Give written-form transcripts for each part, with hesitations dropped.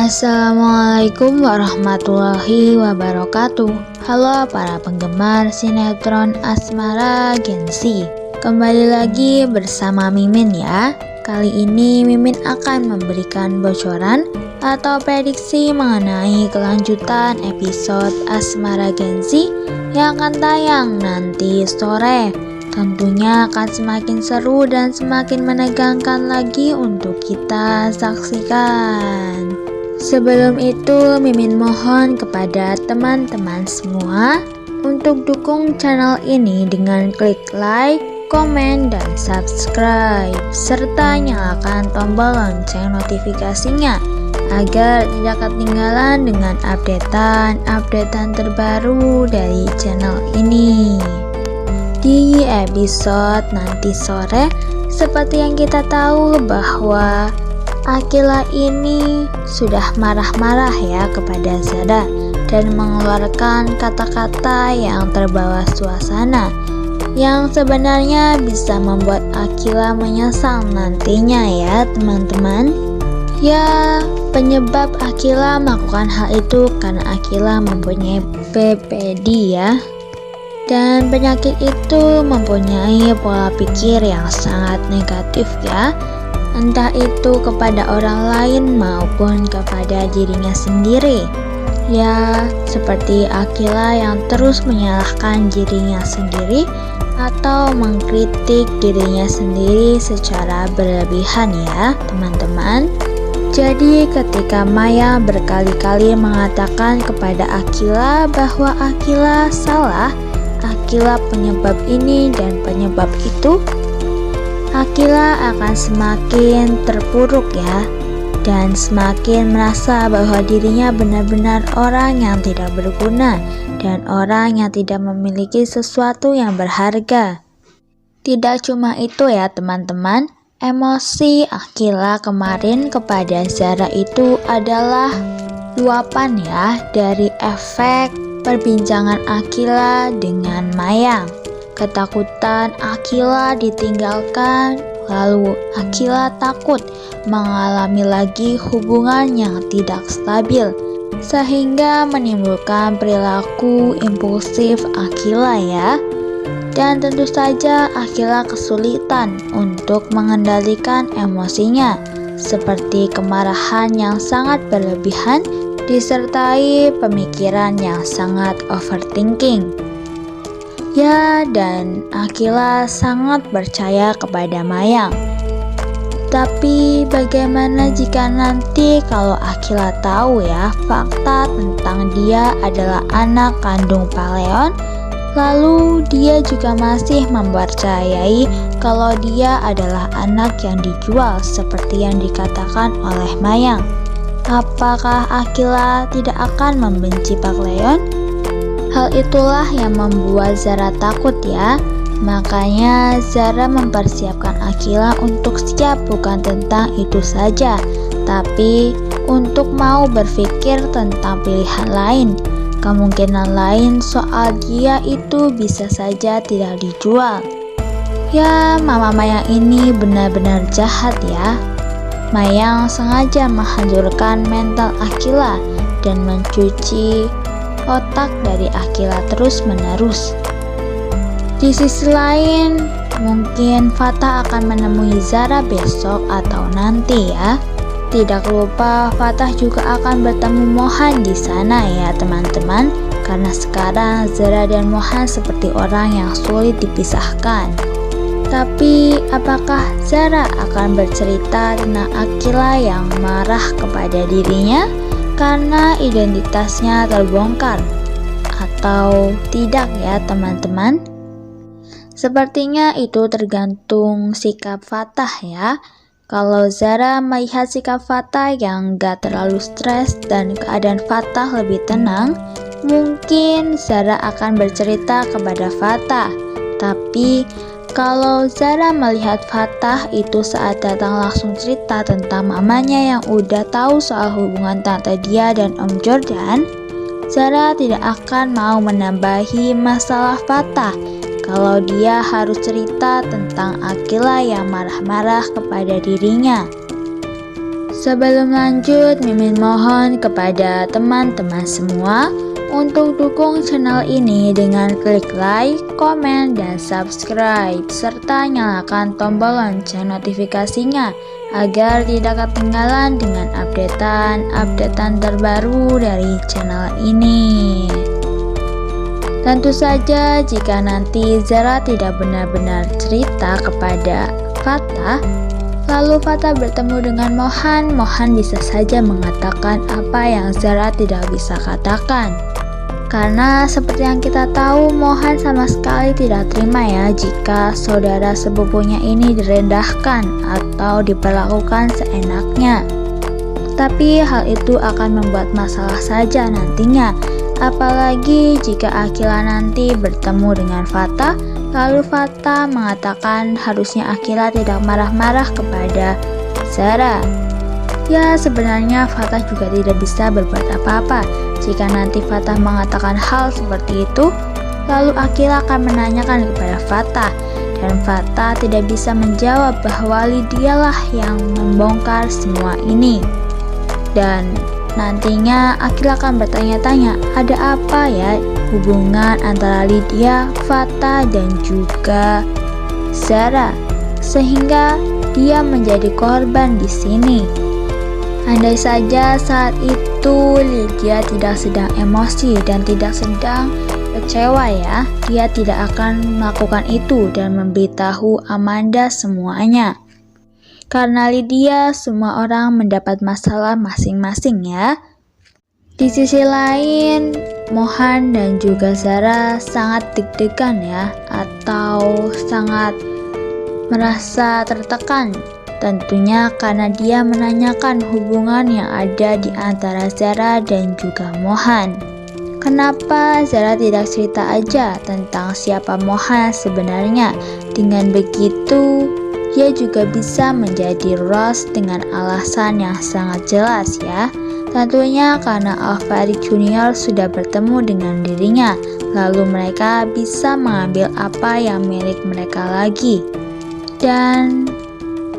Assalamualaikum warahmatullahi wabarakatuh. Halo para penggemar sinetron Asmara Gen-Z. Kembali lagi bersama Mimin ya. Kali ini Mimin akan memberikan bocoran atau prediksi mengenai kelanjutan episode Asmara Gen-Z yang akan tayang nanti sore. Tentunya akan semakin seru dan semakin menegangkan lagi untuk kita saksikan. Sebelum itu, Mimin mohon kepada teman-teman semua untuk dukung channel ini dengan klik like, komen, dan subscribe, serta nyalakan tombol lonceng notifikasinya agar tidak ketinggalan dengan updatean terbaru dari channel ini. Di episode nanti sore, seperti yang kita tahu bahwa Akila ini sudah marah-marah ya kepada Zara dan mengeluarkan kata-kata yang terbawa suasana yang sebenarnya bisa membuat Akila menyesal nantinya ya teman-teman. Ya, penyebab Akila melakukan hal itu karena Akila mempunyai PPD ya. Dan penyakit itu mempunyai pola pikir yang sangat negatif ya. Entah itu kepada orang lain maupun kepada dirinya sendiri. Ya, seperti Akila yang terus menyalahkan dirinya sendiri atau mengkritik dirinya sendiri secara berlebihan ya, teman-teman. Jadi ketika Maya berkali-kali mengatakan kepada Akila bahwa Akila salah, Akila penyebab ini dan penyebab itu, Akila akan semakin terpuruk ya, dan semakin merasa bahwa dirinya benar-benar orang yang tidak berguna dan orang yang tidak memiliki sesuatu yang berharga. Tidak cuma itu ya teman-teman, emosi Akila kemarin kepada Zara itu adalah luapan ya dari efek perbincangan Akila dengan Maya. Ketakutan Akila ditinggalkan, lalu Akila takut mengalami lagi hubungan yang tidak stabil, sehingga menimbulkan perilaku impulsif Akila ya. Dan tentu saja Akila kesulitan untuk mengendalikan emosinya, seperti kemarahan yang sangat berlebihan disertai pemikiran yang sangat overthinking. Ya, dan Akila sangat percaya kepada Mayang. Tapi bagaimana jika nanti kalau Akila tahu ya fakta tentang dia adalah anak kandung Pak Leon, lalu dia juga masih mempercayai kalau dia adalah anak yang dijual seperti yang dikatakan oleh Mayang. Apakah Akila tidak akan membenci Pak Leon? Hal itulah yang membuat Zara takut ya. Makanya Zara mempersiapkan Akila untuk siap bukan tentang itu saja, tapi untuk mau berpikir tentang pilihan lain. Kemungkinan lain soal dia itu bisa saja tidak dijual. Ya, Mama Mayang ini benar-benar jahat ya. Mayang sengaja menghancurkan mental Akila dan mencuci otak dari Akila terus-menerus. Di sisi lain, mungkin Fatah akan menemui Zara besok atau nanti ya. Tidak lupa Fatah juga akan bertemu Mohan di sana ya teman-teman, karena sekarang Zara dan Mohan seperti orang yang sulit dipisahkan. Tapi apakah Zara akan bercerita tentang Akila yang marah kepada dirinya karena identitasnya terbongkar atau tidak ya teman-teman? Sepertinya itu tergantung sikap Fatah ya. Kalau Zara melihat sikap Fatah yang gak terlalu stres dan keadaan Fatah lebih tenang, mungkin Zara akan bercerita kepada Fatah. Tapi kalau Zara melihat Fatah itu saat datang langsung cerita tentang mamanya yang udah tahu soal hubungan tante dia dan Om Jordan, Zara tidak akan mau menambahi masalah Fatah kalau dia harus cerita tentang Akila yang marah-marah kepada dirinya. Sebelum lanjut, Mimin mohon kepada teman-teman semua untuk dukung channel ini dengan klik like, komen, dan subscribe, serta nyalakan tombol lonceng notifikasinya agar tidak ketinggalan dengan updatean terbaru dari channel ini. Tentu saja jika nanti Zara tidak benar-benar cerita kepada Fatah, lalu Fatah bertemu dengan Mohan bisa saja mengatakan apa yang Zara tidak bisa katakan. Karena seperti yang kita tahu, Mohan sama sekali tidak terima ya jika saudara sepupunya ini direndahkan atau diperlakukan seenaknya. Tapi hal itu akan membuat masalah saja nantinya, apalagi jika Akila nanti bertemu dengan Fatah, lalu Fatah mengatakan harusnya Akila tidak marah-marah kepada Zara. Ya, sebenarnya Fatah juga tidak bisa berbuat apa-apa. Jika nanti Fatah mengatakan hal seperti itu, lalu Akila akan menanyakan kepada Fatah, dan Fatah tidak bisa menjawab bahwa Lydia lah yang membongkar semua ini. Dan nantinya Akila akan bertanya-tanya, ada apa ya hubungan antara Lydia, Fatah, dan juga Zara, sehingga dia menjadi korban di sini. Andai saja saat itu Lydia tidak sedang emosi dan tidak sedang kecewa ya, dia tidak akan melakukan itu dan memberitahu Amanda semuanya. Karena Lydia, semua orang mendapat masalah masing-masing ya. Di sisi lain, Mohan dan juga Zara sangat deg-degan ya, atau sangat merasa tertekan. Tentunya karena dia menanyakan hubungan yang ada di antara Zara dan juga Mohan. Kenapa Zara tidak cerita aja tentang siapa Mohan sebenarnya? Dengan begitu, dia juga bisa menjadi Rose dengan alasan yang sangat jelas ya. Tentunya karena Alvarik Junior sudah bertemu dengan dirinya, lalu mereka bisa mengambil apa yang milik mereka lagi. Dan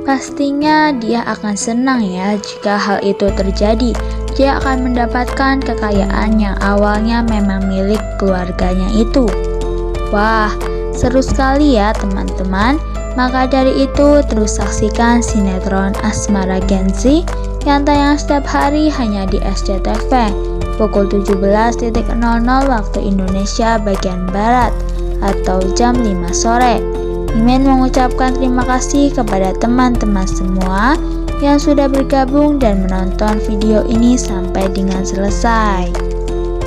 pastinya dia akan senang ya jika hal itu terjadi. Dia akan mendapatkan kekayaan yang awalnya memang milik keluarganya itu. Wah, seru sekali ya teman-teman. Maka dari itu terus saksikan sinetron Asmara Gen-Z yang tayang setiap hari hanya di SCTV pukul 17.00 waktu Indonesia bagian Barat atau jam 5 sore. Mimin mengucapkan terima kasih kepada teman-teman semua yang sudah bergabung dan menonton video ini sampai dengan selesai.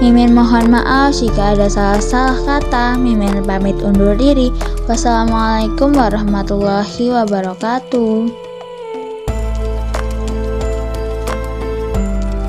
Mimin mohon maaf jika ada salah-salah kata. Mimin pamit undur diri. Wassalamualaikum warahmatullahi wabarakatuh.